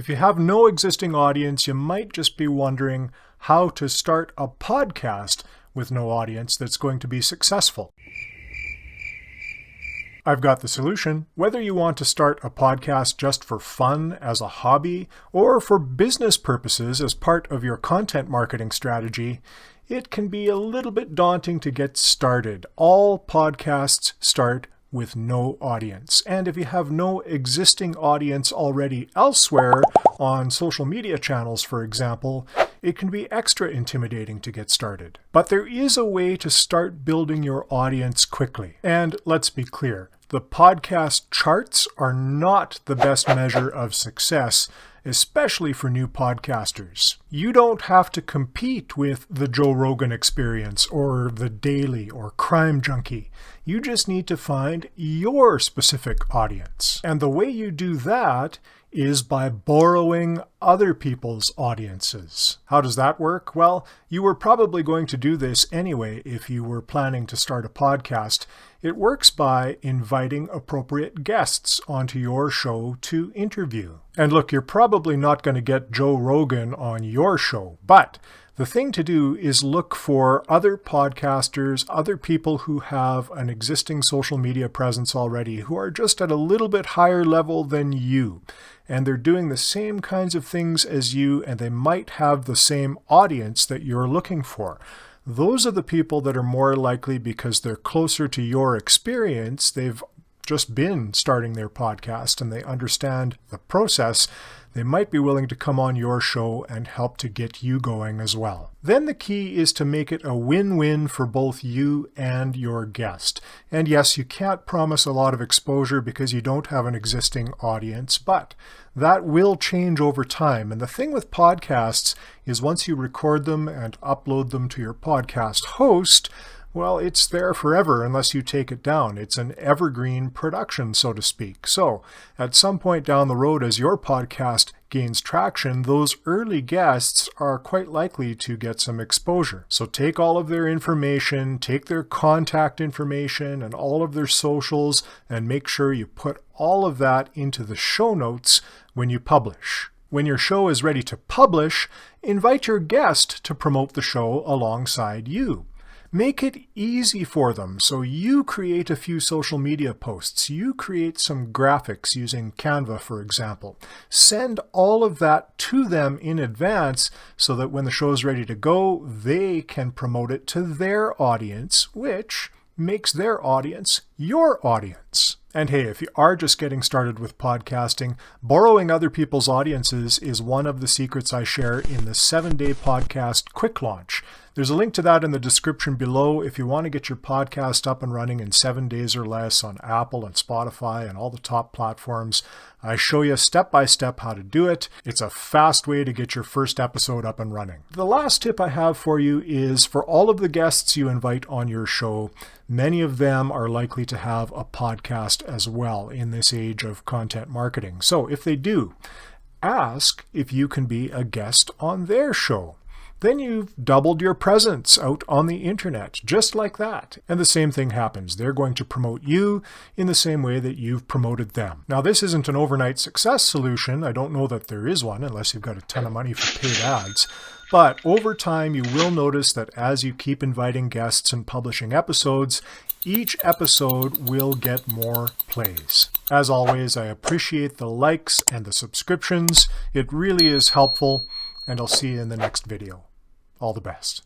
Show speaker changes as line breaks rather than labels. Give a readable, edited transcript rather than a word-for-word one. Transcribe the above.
If you have no existing audience, you might just be wondering how to start a podcast with no audience that's going to be successful. I've got the solution. Whether you want to start a podcast just for fun as a hobby or for business purposes as part of your content marketing strategy, it can be a little bit daunting to get started. All podcasts start with no audience. And if you have no existing audience already elsewhere on social media channels, for example, it can be extra intimidating to get started. But there is a way to start building your audience quickly. And let's be clear, the podcast charts are not the best measure of success, especially for new podcasters. You don't have to compete with the Joe Rogan Experience or The Daily or Crime Junkie. You just need to find your specific audience. And the way you do that is by borrowing other people's audiences. How does that work? Well, you were probably going to do this anyway if you were planning to start a podcast. It works by inviting appropriate guests onto your show to interview. And look, you're probably not going to get Joe Rogan on your show, but the thing to do is look for other podcasters, other people who have an existing social media presence already, who are just at a little bit higher level than you. And they're doing the same kinds of things as you, and they might have the same audience that you're looking for. Those are the people that are more likely because they're closer to your experience. They've just been starting their podcast and they understand the process. They might be willing to come on your show and help to get you going as well. Then the key is to make it a win-win for both you and your guest. And yes, you can't promise a lot of exposure because you don't have an existing audience, but that will change over time. And the thing with podcasts is once you record them and upload them to your podcast host, well, it's there forever unless you take it down. It's an evergreen production, so to speak. So at some point down the road, as your podcast gains traction, those early guests are quite likely to get some exposure. So take all of their information, take their contact information and all of their socials, and make sure you put all of that into the show notes when you publish. When your show is ready to publish, invite your guest to promote the show alongside you. Make it easy for them. So you create a few social media posts. You create some graphics using Canva, for example. Send all of that to them in advance so that when the show is ready to go, they can promote it to their audience, which makes their audience your audience. And hey, if you are just getting started with podcasting, borrowing other people's audiences is one of the secrets I share in the 7-day podcast quick launch. There's a link to that in the description below if you want to get your podcast up and running in 7 days or less on Apple and Spotify and all the top platforms. I show you step by step how to do it. It's a fast way to get your first episode up and running. The last tip I have for you is for all of the guests you invite on your show, many of them are likely to have a podcast as well in this age of content marketing. So if they do, ask if you can be a guest on their show. Then you've doubled your presence out on the internet, just like that. And the same thing happens. They're going to promote you in the same way that you've promoted them. Now, this isn't an overnight success solution. I don't know that there is one unless you've got a ton of money for paid ads. But over time, you will notice that as you keep inviting guests and publishing episodes, each episode will get more plays. As always, I appreciate the likes and the subscriptions. It really is helpful, and I'll see you in the next video. All the best.